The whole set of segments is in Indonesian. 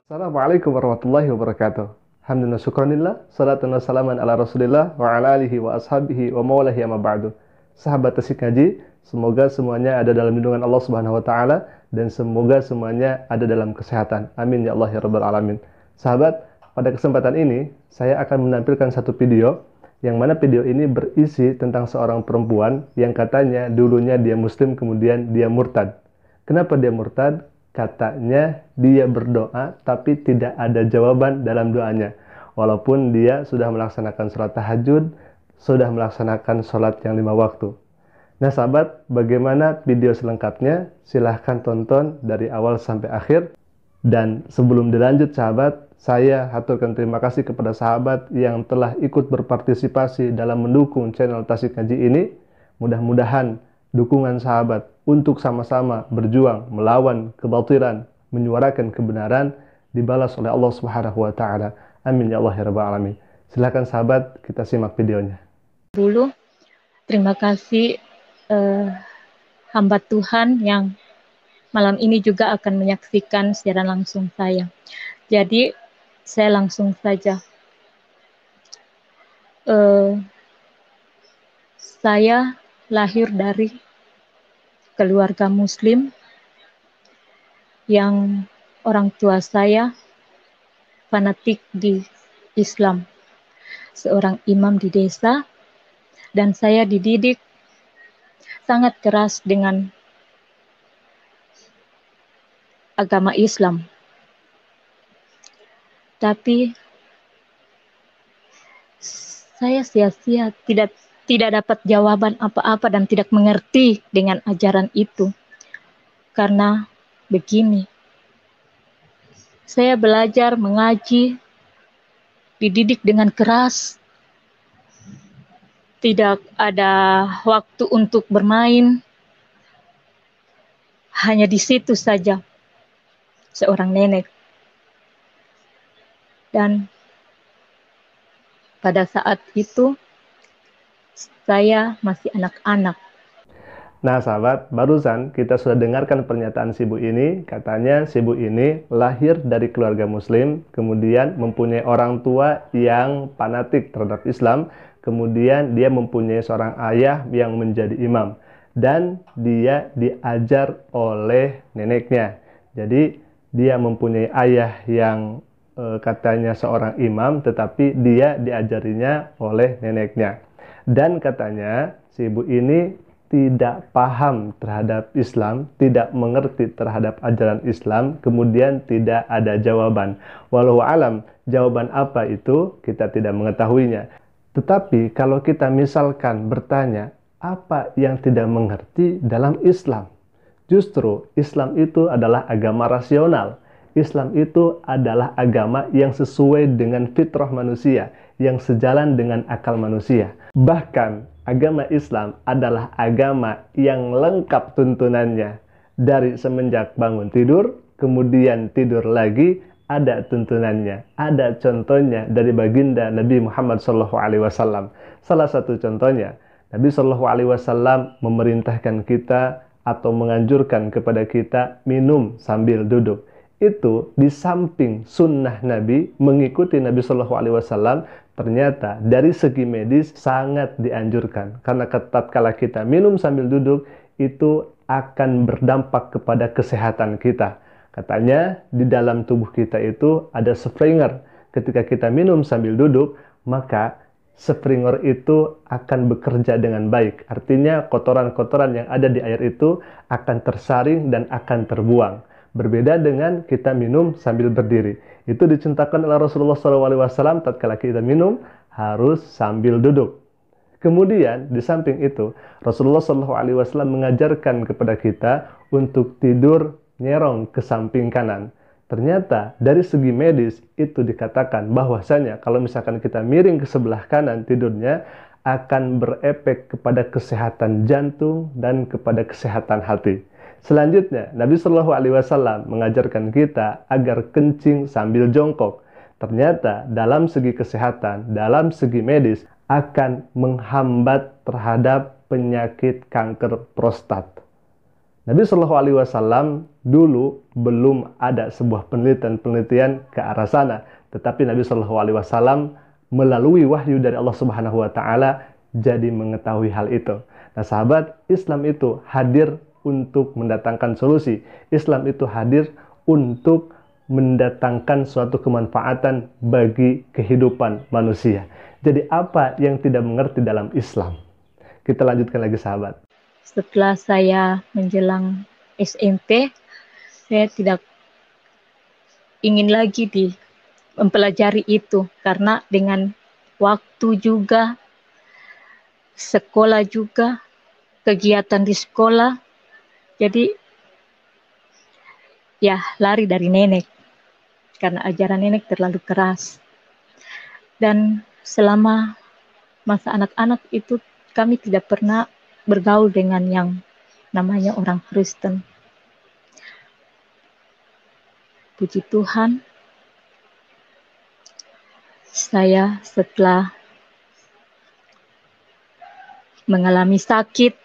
Assalamualaikum warahmatullahi wabarakatuh. Alhamdulillah syukranillah, salatan wa salaman ala rasulillah wa ala alihi wa ashabihi wa mawalahi amma ba'du. Sahabat Tasik Ngaji, semoga semuanya ada dalam lindungan Allah Subhanahu wa taala dan semoga semuanya ada dalam kesehatan. Amin ya Allah ya rabbal alamin. Sahabat, pada kesempatan ini saya akan menampilkan satu video yang mana video ini berisi tentang seorang perempuan yang katanya dulunya dia muslim kemudian dia murtad. Kenapa dia murtad? Katanya dia berdoa tapi tidak ada jawaban dalam doanya. Walaupun dia sudah melaksanakan sholat tahajud, sudah melaksanakan sholat yang 5 waktu. Nah sahabat, bagaimana video selengkapnya? Silahkan tonton dari awal sampai akhir. Dan sebelum dilanjut sahabat, saya haturkan terima kasih kepada sahabat yang telah ikut berpartisipasi dalam mendukung channel Tasik Ngaji ini. Mudah-mudahan dukungan sahabat untuk sama-sama berjuang melawan kebatilan, menyuarakan kebenaran dibalas oleh Allah Subhanahu wa taala. Amin ya Allah ya rabbal alamin. Silakan sahabat, kita simak videonya. Dulu terima kasih hamba Tuhan yang malam ini juga akan menyaksikan secara langsung saya. Jadi saya langsung saja. Saya lahir dari keluarga muslim yang orang tua saya fanatik di Islam, seorang imam di desa, dan saya dididik sangat keras dengan agama Islam. Tapi saya sia-sia, tidak dapat jawaban apa-apa dan tidak mengerti dengan ajaran itu. Karena begini, saya belajar mengaji, dididik dengan keras, tidak ada waktu untuk bermain, hanya di situ saja seorang nenek. Dan pada saat itu saya masih anak-anak. Nah sahabat, barusan kita sudah dengarkan pernyataan si ibu ini. Katanya si ibu ini lahir dari keluarga muslim, kemudian mempunyai orang tua yang fanatik terhadap Islam, kemudian dia mempunyai seorang ayah yang menjadi imam, dan dia diajar oleh neneknya. Jadi dia mempunyai ayah yang katanya seorang imam, tetapi dia diajarinya oleh neneknya. Dan katanya si ibu ini tidak paham terhadap Islam, tidak mengerti terhadap ajaran Islam, kemudian tidak ada jawaban. Wallahu alam, jawaban apa itu kita tidak mengetahuinya. Tetapi kalau kita misalkan bertanya, apa yang tidak mengerti dalam Islam? Justru Islam itu adalah agama rasional. Islam itu adalah agama yang sesuai dengan fitrah manusia, yang sejalan dengan akal manusia. Bahkan agama Islam adalah agama yang lengkap tuntunannya. Dari semenjak bangun tidur, kemudian tidur lagi, ada tuntunannya. Ada contohnya dari baginda Nabi Muhammad SAW. Salah satu contohnya, Nabi SAW memerintahkan kita atau menganjurkan kepada kita minum sambil duduk. Itu di samping sunnah Nabi, mengikuti Nabi SAW, ternyata dari segi medis sangat dianjurkan. Karena tatkala kita minum sambil duduk, itu akan berdampak kepada kesehatan kita. Katanya di dalam tubuh kita itu ada springer. Ketika kita minum sambil duduk, maka springer itu akan bekerja dengan baik. Artinya kotoran-kotoran yang ada di air itu akan tersaring dan akan terbuang. Berbeda dengan kita minum sambil berdiri. Itu dicontohkan oleh Rasulullah SAW, tatkala kita minum harus sambil duduk. Kemudian di samping itu Rasulullah SAW mengajarkan kepada kita untuk tidur nyerong ke samping kanan. Ternyata dari segi medis itu dikatakan bahwasanya kalau misalkan kita miring ke sebelah kanan tidurnya akan berefek kepada kesehatan jantung dan kepada kesehatan hati. Selanjutnya, Nabi Shallallahu Alaihi Wasallam mengajarkan kita agar kencing sambil jongkok. Ternyata dalam segi kesehatan, dalam segi medis akan menghambat terhadap penyakit kanker prostat. Nabi Shallallahu Alaihi Wasallam dulu belum ada sebuah penelitian ke arah sana, tetapi Nabi Shallallahu Alaihi Wasallam melalui wahyu dari Allah Subhanahu Wa Taala jadi mengetahui hal itu. Nah, sahabat, Islam itu hadir untuk mendatangkan solusi. Islam itu hadir untuk mendatangkan suatu kemanfaatan bagi kehidupan manusia. Jadi apa yang tidak mengerti dalam Islam? Kita lanjutkan lagi, sahabat. Setelah saya menjelang SMP, saya tidak ingin lagi mempelajari itu, karena dengan waktu juga, sekolah juga, kegiatan di sekolah, jadi ya lari dari nenek, karena ajaran nenek terlalu keras. Dan selama masa anak-anak itu kami tidak pernah bergaul dengan yang namanya orang Kristen. Puji Tuhan, saya setelah mengalami sakit,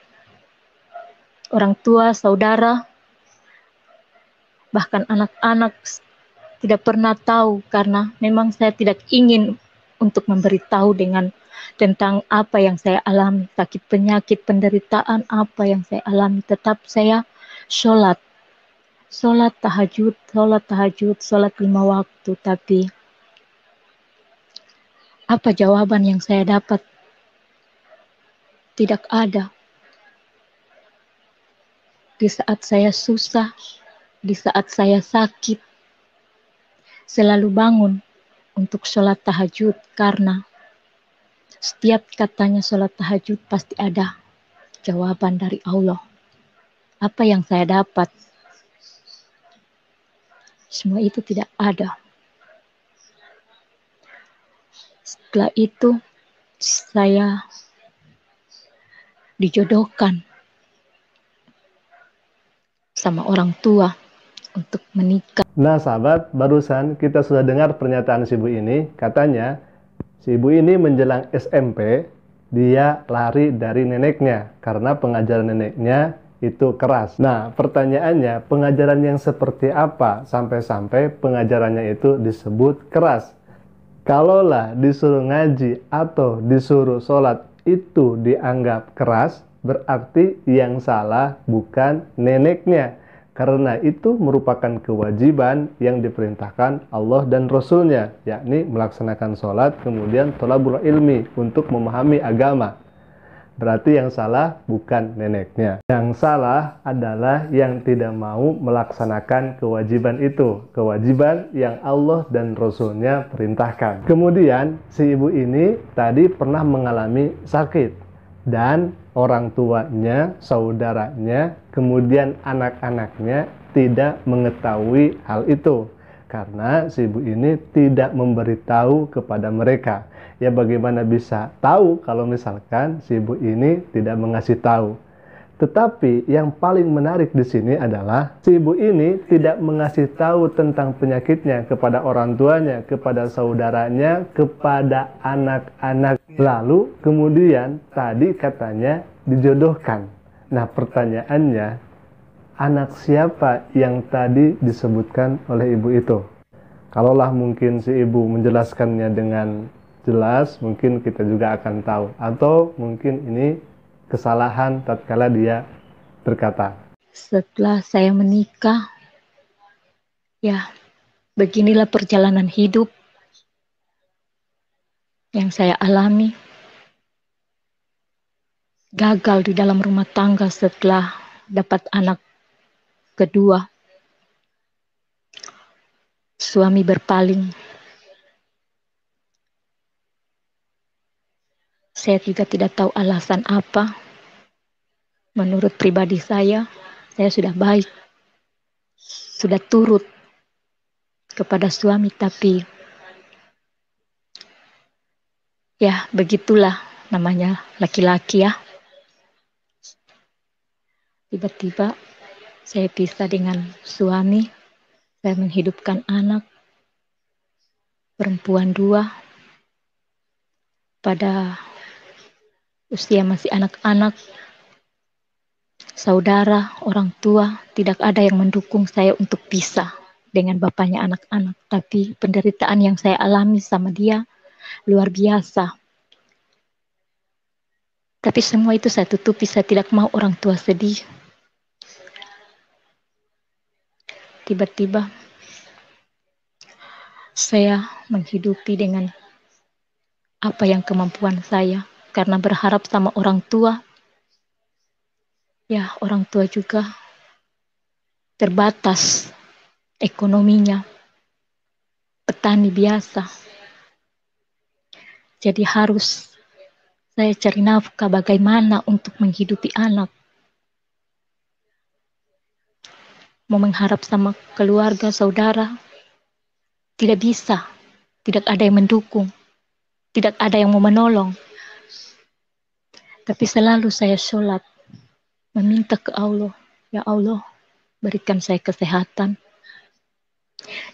orang tua, saudara, bahkan anak-anak tidak pernah tahu, karena memang saya tidak ingin untuk memberitahu tentang apa yang saya alami, sakit, penyakit, penderitaan apa yang saya alami. Tetap saya sholat tahajud, sholat 5 waktu. Tapi apa jawaban yang saya dapat? Tidak ada. Di saat saya susah, di saat saya sakit, selalu bangun untuk sholat tahajud, karena setiap katanya sholat tahajud pasti ada jawaban dari Allah. Apa yang saya dapat? Semua itu tidak ada. Setelah itu, saya dijodohkan sama orang tua untuk menikah. Nah, sahabat, barusan kita sudah dengar pernyataan si ibu ini. Katanya, si ibu ini menjelang SMP, dia lari dari neneknya karena pengajaran neneknya itu keras. Nah, pertanyaannya, pengajaran yang seperti apa sampai-sampai pengajarannya itu disebut keras? Kalaulah disuruh ngaji atau disuruh sholat itu dianggap keras, berarti yang salah bukan neneknya. Karena itu merupakan kewajiban yang diperintahkan Allah dan Rasulnya, yakni melaksanakan sholat, kemudian thalabul ilmi untuk memahami agama. Berarti yang salah bukan neneknya. Yang salah adalah yang tidak mau melaksanakan kewajiban itu. Kewajiban yang Allah dan Rasulnya perintahkan. Kemudian si ibu ini tadi pernah mengalami sakit. Dan orang tuanya, saudaranya, kemudian anak-anaknya tidak mengetahui hal itu. Karena si ibu ini tidak memberitahu kepada mereka. Ya, bagaimana bisa tahu kalau misalkan si ibu ini tidak mengasih tahu? Tetapi yang paling menarik di sini adalah si ibu ini tidak mengasih tahu tentang penyakitnya kepada orang tuanya, kepada saudaranya, kepada anak-anak. Lalu kemudian tadi katanya dijodohkan. Nah, pertanyaannya, anak siapa yang tadi disebutkan oleh ibu itu? Kalaulah mungkin si ibu menjelaskannya dengan jelas, mungkin kita juga akan tahu. Atau mungkin ini kesalahan tatkala dia berkata. Setelah saya menikah, ya beginilah perjalanan hidup yang saya alami. Gagal di dalam rumah tangga setelah dapat anak kedua. Suami berpaling. Saya juga tidak tahu alasan apa. Menurut pribadi saya sudah baik, sudah turut kepada suami, tapi ya begitulah namanya laki-laki ya. Tiba-tiba saya pisah dengan suami, saya menghidupkan anak perempuan 2 pada usia masih anak-anak. saudara, orang tua, tidak ada yang mendukung saya untuk pisah dengan bapaknya anak-anak. Tapi penderitaan yang saya alami sama dia luar biasa. Tapi semua itu saya tutupi, saya tidak mau orang tua sedih. Tiba-tiba saya menghidupi dengan apa yang kemampuan saya. Karena berharap sama orang tua, ya orang tua juga terbatas ekonominya, petani biasa. Jadi harus saya cari nafkah bagaimana untuk menghidupi anak. Mau mengharap sama keluarga, saudara, tidak bisa. Tidak ada yang mendukung. Tidak ada yang mau menolong. Tapi selalu saya sholat, meminta ke Allah, ya Allah, berikan saya kesehatan.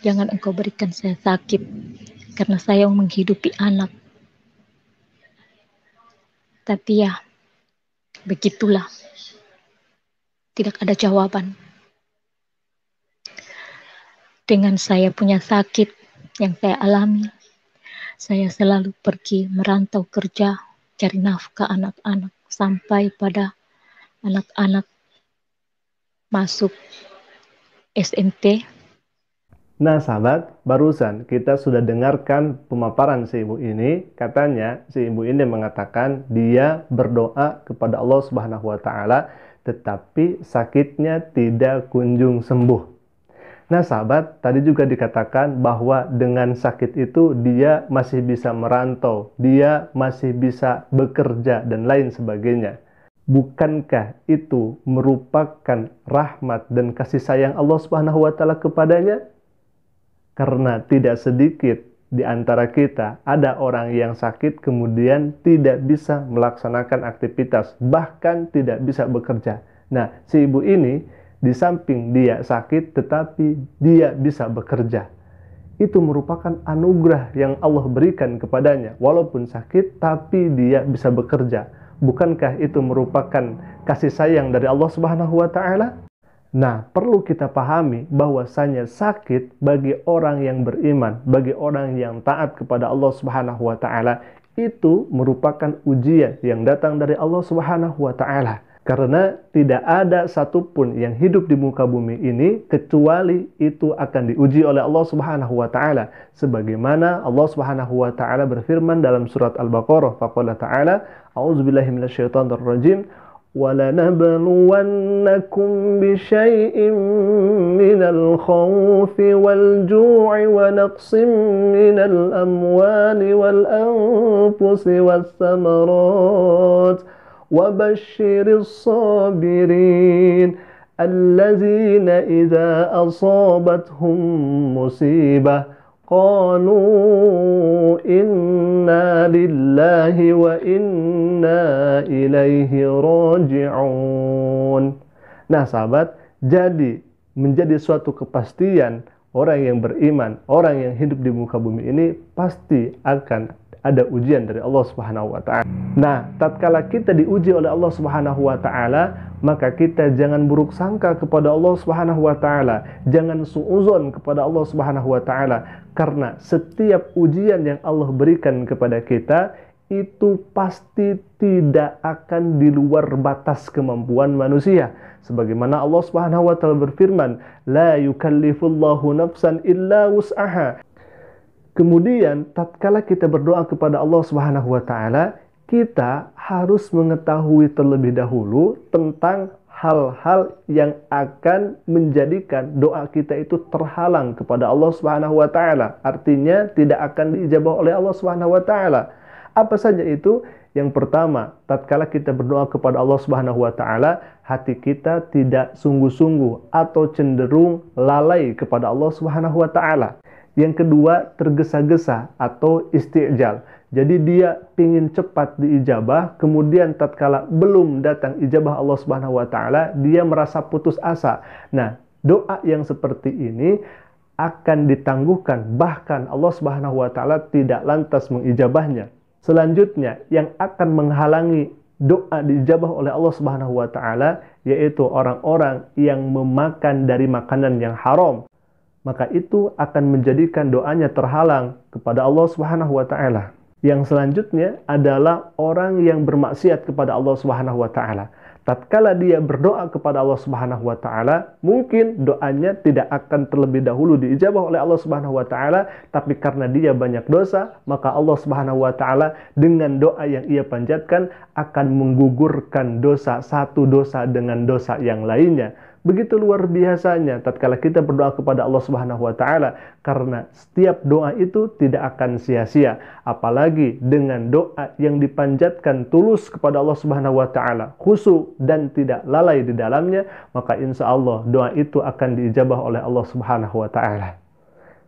Jangan Engkau berikan saya sakit, karena saya menghidupi anak. Tapi ya, begitulah. Tidak ada jawaban. Dengan saya punya sakit yang saya alami, saya selalu pergi merantau kerja, cari nafkah anak-anak, sampai pada anak-anak masuk SMP. Nah sahabat, barusan kita sudah dengarkan pemaparan si ibu ini. Katanya si ibu ini mengatakan dia berdoa kepada Allah Subhanahu wa Ta'ala, tetapi sakitnya tidak kunjung sembuh. Nah sahabat, tadi juga dikatakan bahwa dengan sakit itu dia masih bisa merantau, dia masih bisa bekerja dan lain sebagainya. Bukankah itu merupakan rahmat dan kasih sayang Allah Subhanahu wa Ta'ala kepadanya? Karena tidak sedikit di antara kita ada orang yang sakit kemudian tidak bisa melaksanakan aktivitas, bahkan tidak bisa bekerja. Nah, si ibu ini di samping dia sakit tetapi dia bisa bekerja. Itu merupakan anugerah yang Allah berikan kepadanya. Walaupun sakit tapi dia bisa bekerja. Bukankah itu merupakan kasih sayang dari Allah Subhanahu wa Ta'ala? Nah, perlu kita pahami bahwasanya sakit bagi orang yang beriman, bagi orang yang taat kepada Allah Subhanahu wa Ta'ala, itu merupakan ujian yang datang dari Allah Subhanahu wa Ta'ala. Karena tidak ada satupun yang hidup di muka bumi ini kecuali itu akan diuji oleh Allah Subhanahu wa Ta'ala. Sebagaimana Allah Subhanahu wa Ta'ala berfirman dalam surat Al-Baqarah, faqala ta'ala, a'udzubillahi minasyaitonirrajim, وَلَنَبْلُوَنَّكُمْ بِشَيْءٍ مِّنَ الْخَوْفِ وَالْجُوعِ وَنَقْصٍ مِّنَ الْأَمْوَالِ وَالْأَنفُسِ وَالثَّمَرَاتِ وَبَشِّرِ الصَّابِرِينَ الَّذِينَ إِذَا أَصَابَتْهُم مُّصِيبَةٌ قالوا إنا لله وإنا إليه راجعون. Nah sahabat, jadi menjadi suatu kepastian orang yang beriman, orang yang hidup di muka bumi ini pasti akan ada ujian dari Allah Subhanahu wa Ta'ala. Nah, tatkala kita diuji oleh Allah Subhanahu wa Ta'ala, maka kita jangan buruk sangka kepada Allah Subhanahu wa Ta'ala, jangan suudzon kepada Allah Subhanahu wa Ta'ala, karena setiap ujian yang Allah berikan kepada kita itu pasti tidak akan di luar batas kemampuan manusia. Sebagaimana Allah Subhanahu wa Ta'ala berfirman, la yukallifullahu nafsan illa wus'aha. Kemudian tatkala kita berdoa kepada Allah Subhanahu wa Ta'ala, kita harus mengetahui terlebih dahulu tentang hal-hal yang akan menjadikan doa kita itu terhalang kepada Allah Subhanahu wa Ta'ala. Artinya tidak akan diijabah oleh Allah Subhanahu wa Ta'ala. Apa saja itu? Yang pertama, tatkala kita berdoa kepada Allah Subhanahu wa Ta'ala, hati kita tidak sungguh-sungguh atau cenderung lalai kepada Allah Subhanahu wa Ta'ala. Yang kedua, tergesa-gesa atau isti'jal. Jadi dia ingin cepat diijabah, kemudian tatkala belum datang ijabah Allah Subhanahu wa Ta'ala, dia merasa putus asa. Nah, doa yang seperti ini akan ditangguhkan, bahkan Allah Subhanahu wa Ta'ala tidak lantas mengijabahnya. Selanjutnya, yang akan menghalangi doa diijabah oleh Allah Subhanahu wa Ta'ala, yaitu orang-orang yang memakan dari makanan yang haram, maka itu akan menjadikan doanya terhalang kepada Allah Subhanahu wa taala. Yang selanjutnya adalah orang yang bermaksiat kepada Allah Subhanahu wa taala. Tatkala dia berdoa kepada Allah Subhanahu wa taala, mungkin doanya tidak akan terlebih dahulu diijabah oleh Allah Subhanahu wa taala, tapi karena dia banyak dosa, maka Allah Subhanahu wa taala dengan doa yang ia panjatkan akan menggugurkan dosa satu dosa dengan dosa yang lainnya. Begitu luar biasanya tatkala kita berdoa kepada Allah Subhanahu wa taala, karena setiap doa itu tidak akan sia-sia, apalagi dengan doa yang dipanjatkan tulus kepada Allah Subhanahu wa taala, khusyuk dan tidak lalai di dalamnya, maka insya Allah doa itu akan diijabah oleh Allah Subhanahu wa taala.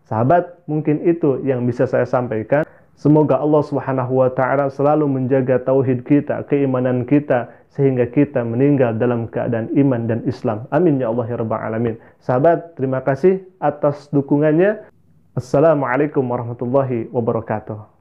Sahabat, mungkin itu yang bisa saya sampaikan. Semoga Allah Subhanahu wa taala selalu menjaga tauhid kita, keimanan kita, sehingga kita meninggal dalam keadaan iman dan Islam. Amin ya Allah ya rabbal alamin. Sahabat, terima kasih atas dukungannya. Assalamualaikum warahmatullahi wabarakatuh.